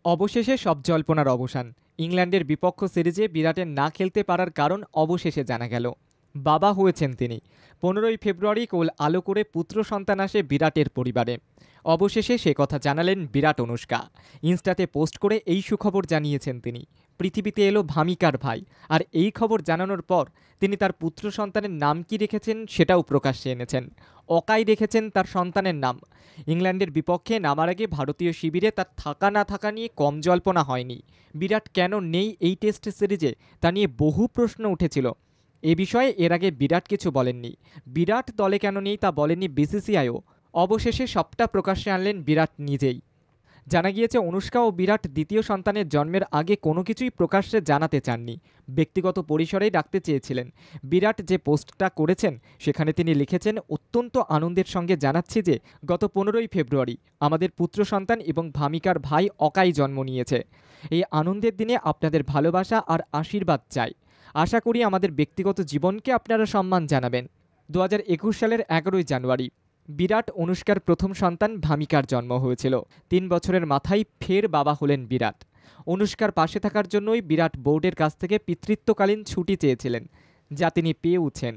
অবশেষে সব জল্পনার অবসান। ইংল্যান্ডের বিপক্ষ সিরিজে বিরাটের না খেলতে পারার কারণ অবশেষে জানা গেল। বাবা হয়েছেন তিনি। 15ই ফেব্রুয়ারি কোল আলো করে পুত্র সন্তান আসে বিরাটের পরিবারে। অবশেষে সে কথা জানালেন বিরাট অনুষ্কা। ইনস্টাতে পোস্ট করে এই সুখবর জানিয়েছেন তিনি। পৃথিবীতে এলো ভামিকার ভাই। আর এই খবর জানানোর পর তিনি তার পুত্র সন্তানের নাম কি রেখেছেন সেটাও প্রকাশ্যে এনেছেন। অকাই রেখেছেন তার সন্তানের নাম। ইংল্যান্ডের বিপক্ষে নামার আগে ভারতীয় শিবিরে তার থাকা না থাকা নিয়ে কম জল্পনা হয়নি। বিরাট কেন নেই এই টেস্ট সিরিজে তা নিয়ে বহু প্রশ্ন উঠেছিল। এ বিষয়ে এর আগে বিরাট কিছু বলেননি। বিরাট দলে কেন নেই তা বলেননি বিসিসিআইও। অবশেষে সবটা প্রকাশ্যে আনলেন বিরাট নিজেই। জানা গিয়েছে অনুষ্কা ও বিরাট দ্বিতীয় সন্তানের জন্মের আগে কোনো কিছুই প্রকাশ্যে জানাতে চাননি। ব্যক্তিগত পরিসরেই রাখতে চেয়েছিলেন। বিরাট যে পোস্টটা করেছেন সেখানে তিনি লিখেছেন, অত্যন্ত আনন্দের সঙ্গে জানাচ্ছি যে গত 15ই ফেব্রুয়ারি আমাদের পুত্র সন্তান এবং ভামিকার ভাই অকাই জন্ম নিয়েছে। এই আনন্দের দিনে আপনাদের ভালোবাসা আর আশীর্বাদ চাই। আশা করি আমাদের ব্যক্তিগত জীবনকে আপনারা সম্মান জানাবেন। 2021 সালের 11ই জানুয়ারি বিরাট অনুষ্কার প্রথম সন্তান ভামিকার জন্ম হয়েছিল। 3 বছরের মাথায় ফের বাবা হলেন বিরাট। অনুষ্কার পাশে থাকার জন্যই বিরাট বোর্ডের কাছ থেকে পিতৃত্বকালীন ছুটি চেয়েছিলেন, যা তিনি পেয়েওছেন।